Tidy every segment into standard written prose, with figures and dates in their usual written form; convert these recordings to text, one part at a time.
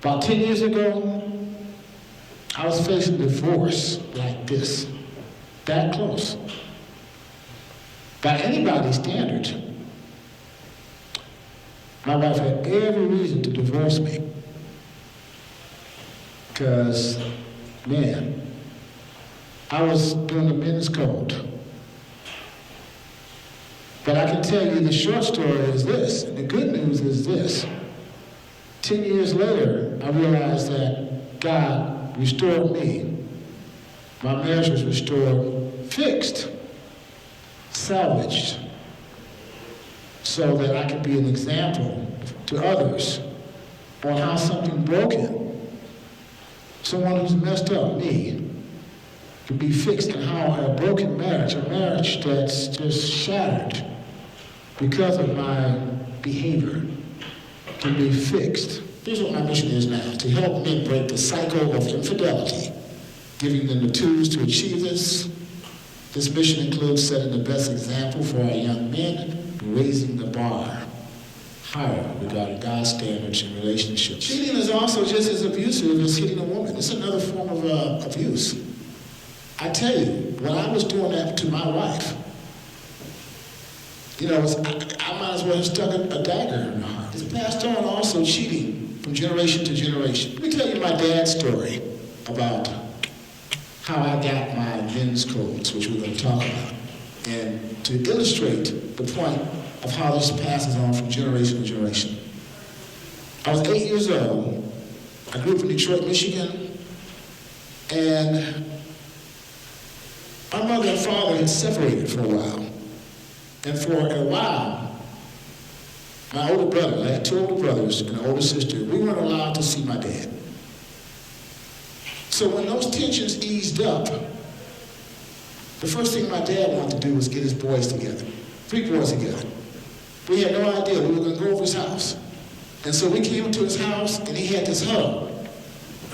About 10 years ago, I was facing divorce like this, that close. By anybody's standards, my wife had every reason to divorce me. Because, man, I was doing the men's code. But I can tell you the short story is this, and the good news is this. 10 years later, I realized that God restored me. My marriage was restored, fixed, salvaged, so that I could be an example to others on how something broken, someone who's messed up, me, can be fixed, and how a broken marriage, a marriage that's just shattered because of my behavior, can be fixed. Here's what my mission is now, to help men break the cycle of infidelity, giving them the tools to achieve this. This mission includes setting the best example for our young men, raising the bar higher regarding God's standards in relationships. Cheating is also just as abusive as hitting a woman. It's another form of abuse. I tell you, when I was doing that to my wife, I might as well have stuck a dagger in her heart. It's passed on also cheating from generation to generation. Let me tell you my dad's story about how I got my men's codes, which we're going to talk about, and to illustrate the point of how this passes on from generation to generation. I was 8 years old. I grew up in Detroit, Michigan, and my mother and father had separated for a while. And for a while, my older brother, I had two older brothers and an older sister, we weren't allowed to see my dad. So when those tensions eased up, the first thing my dad wanted to do was get his boys together, 3 boys together. We had no idea we were going to go over his house. And so we came to his house, and he had this huddle,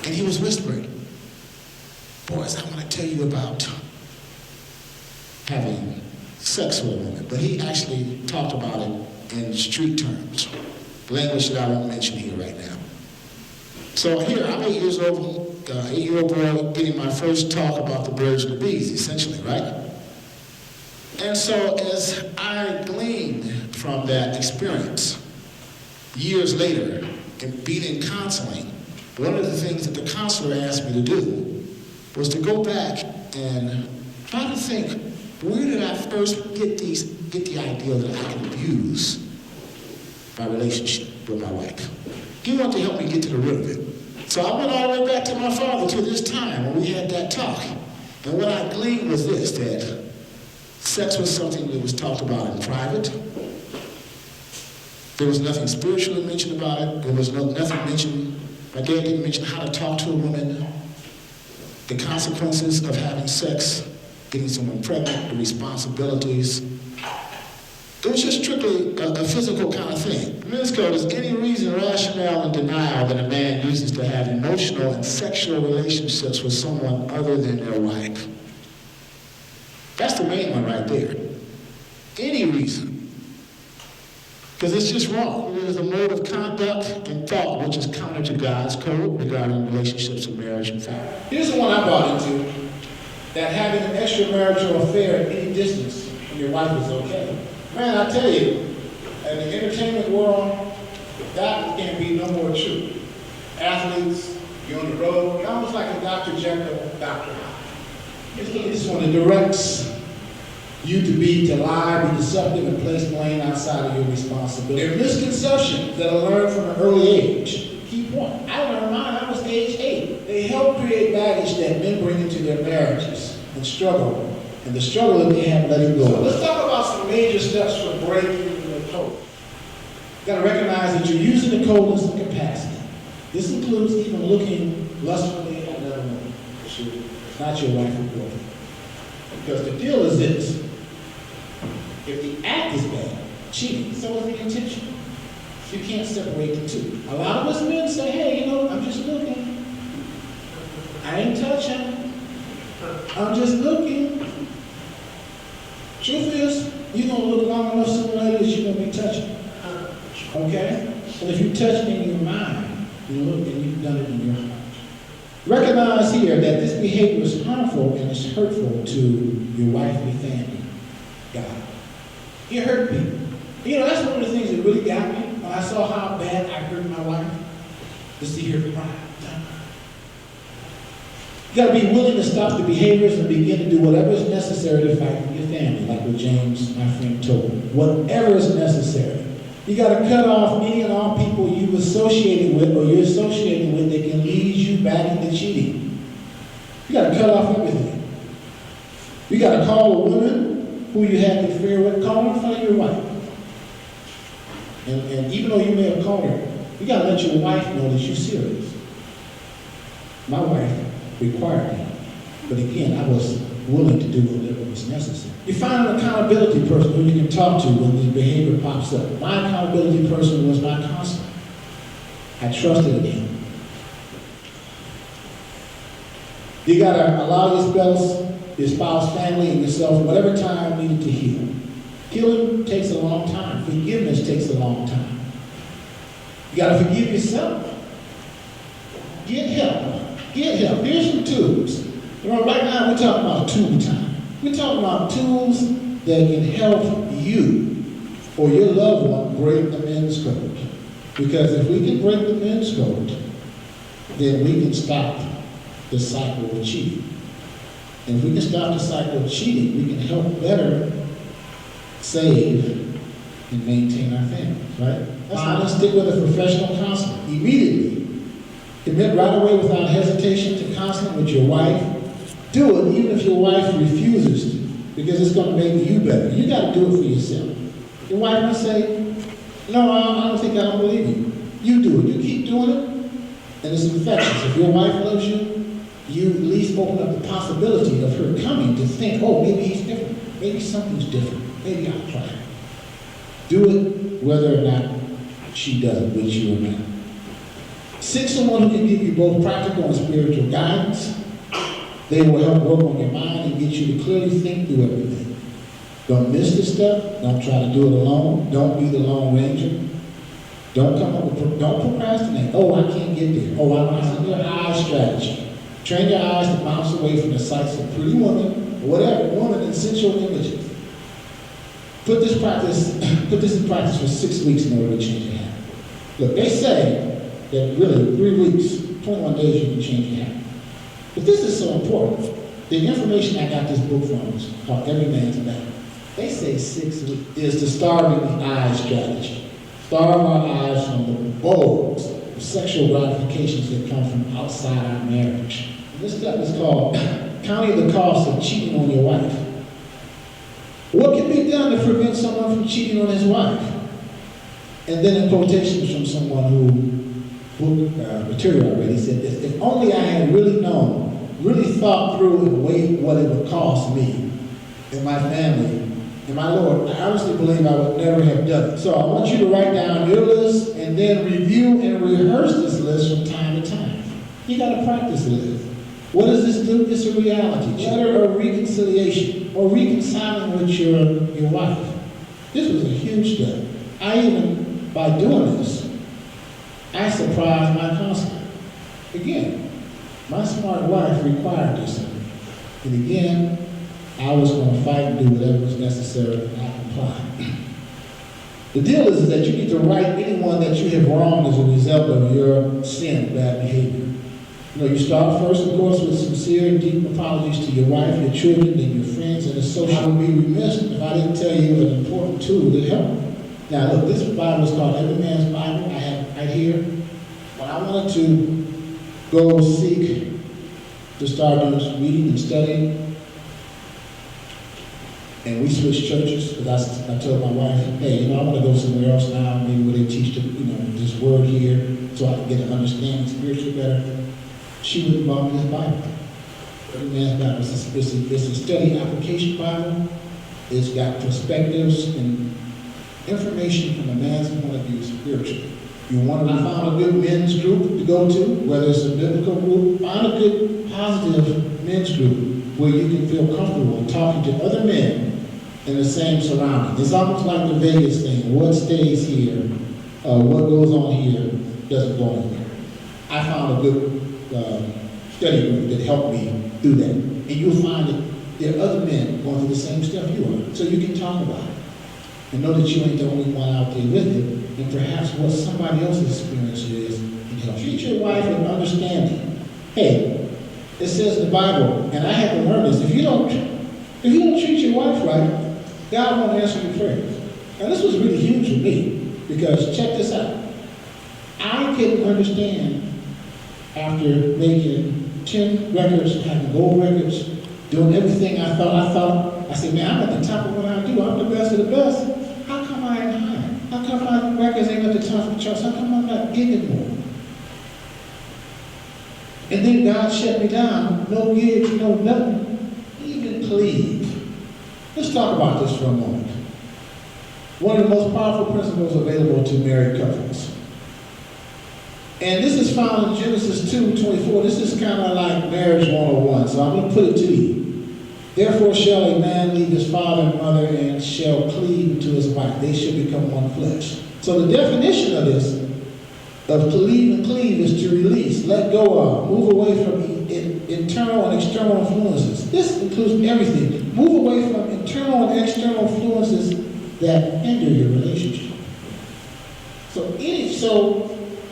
and he was whispering, "Boys, I want to tell you about having sex with a woman." But he actually talked about it in street terms, language that I won't mention here right now. So here, I'm 8 years old, 8-year-old boy getting my first talk about the birds and the bees, essentially, right? And so as I gleaned from that experience, years later, and being in counseling, one of the things that the counselor asked me to do was to go back and try to think, where did I first get the idea that I can abuse my relationship with my wife? He wanted to help me get to the root of it. So I went all the way back to my father to this time when we had that talk. And what I gleaned was this, that sex was something that was talked about in private. There was nothing spiritually mentioned about it. There was nothing mentioned. My dad didn't mention how to talk to a woman, the consequences of having sex, getting someone pregnant, the responsibilities. It was just strictly a physical kind of thing. The men's code is any reason, rationale, and denial that a man uses to have emotional and sexual relationships with someone other than their wife. That's the main one right there. Any reason. Because it's just wrong. There's a mode of conduct and thought which is counter to God's code regarding relationships and marriage and family. Here's the one I bought into, that having an extramarital affair at any distance from your wife is okay. Man, I tell you, in the entertainment world, that can be no more true. Athletes, you're on the road, you're almost like a Dr. Jekyll, Dr. Hyde. It's one that directs you to lie, be deceptive, and place blame outside of your responsibility. There are misconceptions that are learned from an early age. Key point. I learned mine, I was age 8. They help create baggage that men bring into their marriages and struggle. And the struggle that they have letting go. So let's talk about some major steps for breaking the code. You gotta recognize that you're using the code in some capacity. This includes even looking lustfully at another woman. It's not your wife or girlfriend. Because the deal is this. If the act is bad, cheating, so is the intention. You can't separate the two. A lot of us men say, hey, I'm just looking. I ain't touching. I'm just looking. Truth is, you're going to look long enough, sooner or later, you're going to be touching. Okay? And if you touch in your mind, You know, and you've done it in your heart. Recognize here that this behavior is harmful and is hurtful to your wifely family. God. You hurt people. You know, that's one of the things that really got me when I saw how bad I hurt my wife, is to hear her cry. You got to be willing to stop the behaviors and begin to do whatever is necessary to fight for your family, like what James, my friend, told me. Whatever is necessary. You got to cut off any and all people you've associated with or you're associating with that can lead you back into cheating. You got to cut off everything. You got to call a woman who you had an affair with, call her in front of your wife. And even though you may have called her, you got to let your wife know that you're serious. My wife required me. But again, I was willing to do whatever was necessary. You find an accountability person who you can talk to when this behavior pops up. My accountability person was my counselor. I trusted in him. You got to allow your spouse, family, and yourself whatever time needed to heal. Healing takes a long time. Forgiveness takes a long time. You got to forgive yourself. Get help. Get help. Here's some tools. You know, right now we're talking about tool time. We're talking about tools that can help you or your loved one break the men's code. Because if we can break the men's code, then we can stop the cycle of cheating. And if we can stop the cycle of cheating, we can help better save and maintain our families, right? That's why let's stick with a professional counselor. Immediately, commit right away without hesitation to counseling with your wife. Do it even if your wife refuses to, because it's going to make you better. You got to do it for yourself. Your wife will say, no, I don't believe you. You do it. You keep doing it, and it's infectious. If your wife loves you, you at least open up the possibility of her coming to think, oh, maybe he's different. Maybe something's different. Maybe I'll try it. Do it whether or not she does it with you or not. Seek someone who can give you both practical and spiritual guidance. They will help work on your mind and get you to clearly think through everything. Don't miss this stuff. Don't try to do it alone. Don't be the Lone Ranger. Don't procrastinate. Oh, I can't get there. Oh, I want to your eye strategy. Train your eyes to bounce away from the sights of pretty women, or whatever, woman in sensual images. Put this in practice for 6 weeks in order to change your habit. Look, they say that really 3 weeks, 21 days you can change your habit. But this is so important. The information I got this book from is called Every Man's Battle. They say 6 weeks is the starving the eye strategy. Starve our eyes from the bulbs of sexual gratifications that come from outside our marriage. And this step is called counting the cost of cheating on your wife. What can be done to prevent someone from cheating on his wife? And then in quotations from someone who material already said this, if only I had really known, really thought through and weighed what it would cost me and my family and my Lord, I honestly believe I would never have done it. So I want you to write down your list and then review and rehearse this list from time to time. You got to practice this. What does this do? It's a reality. Letter of reconciliation or reconciling with your wife. This was a huge step. By doing this, I surprised my counselor. Again, my smart wife required this of me. And again, I was going to fight and do whatever was necessary and I complied. The deal is that you need to right anyone that you have wronged as a result of your sin, bad behavior. You know, you start first, of course, with sincere and deep apologies to your wife, your children, and your friends and associates. I would be remiss if I didn't tell you an important tool to help. Now, look, this Bible is called Every Man's Bible. I have it right here. When I wanted to go seek to start doing some reading and studying, and we switched churches, because I told my wife, hey, I want to go somewhere else now, maybe where they teach this word here, so I can get an understanding spiritually better. She would involve me in this Bible. Every Man's Bible. It's a study application Bible. It's got perspectives and information from a man's point of view spiritually. You want to find a good men's group to go to, whether it's a biblical group, find a good positive men's group where you can feel comfortable talking to other men in the same surroundings. It's almost like the Vegas thing. What stays here, what goes on here, doesn't go anywhere. I found a good study group that helped me do that. And you'll find that there are other men going through the same stuff you are. So you can talk about it. And know that you ain't the only one out there with it. And perhaps what somebody else's experience is can help. Treat your wife with understanding. Hey, it says in the Bible, and I had to learn this, if you don't treat your wife right, God won't answer your prayers. And this was really huge for me, because check this out. I couldn't understand after making 10 records, having gold records, doing everything I thought, I said, man, I'm at the top of what I do. I'm the best of the best. How come I ain't higher? How come my records ain't at the top of the charts? How come I'm not getting more? And then God shut me down. No gigs, no nothing. Even plead. Let's talk about this for a moment. One of the most powerful principles available to married couples. And this is found in Genesis 2:24. This is kind of like marriage 101, so I'm going to put it to you. Therefore shall a man leave his father and mother and shall cleave to his wife. They shall become one flesh. So the definition of this, of cleave and cleave, is to release, let go of, move away from internal and external influences. This includes everything. Move away from internal and external influences that hinder your relationship. So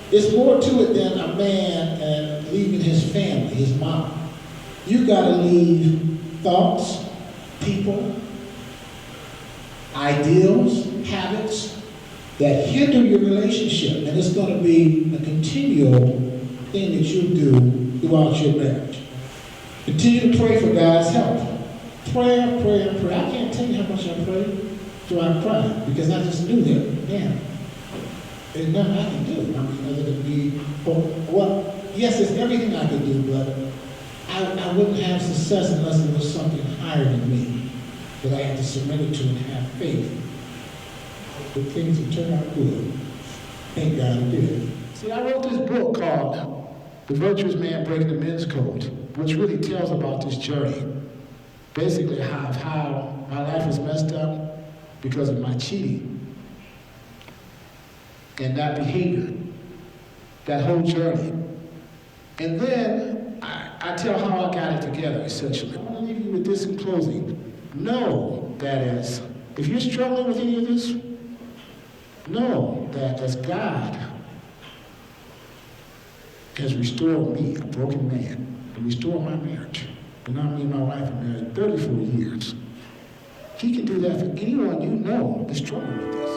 it's more to it than a man and leaving his family, his mom. You got to leave thoughts, people, ideals, habits that hinder your relationship. And it's going to be a continual thing that you do throughout your marriage. Continue to pray for God's help. Prayer, prayer, prayer. I can't tell you how much I pray till I cry, because I just knew that, man, there's nothing I can do. I mean, other than be, well, yes, it's everything I can do, but I wouldn't have success unless it was something higher than me that I had to surrender to and have faith that things would turn out good. Thank God it did. See, I wrote this book called The Virtuous Man Breaking the Men's Code, which really tells about this journey. Basically how my life is messed up because of my cheating and that behavior, that whole journey. And then I tell how I got it together, essentially. I want to leave you with this in closing. Know that if you're struggling with any of this, know that as God has restored me, a broken man, and restored my marriage, and now me and my wife are married 34 years, He can do that for anyone you know that's struggling with this.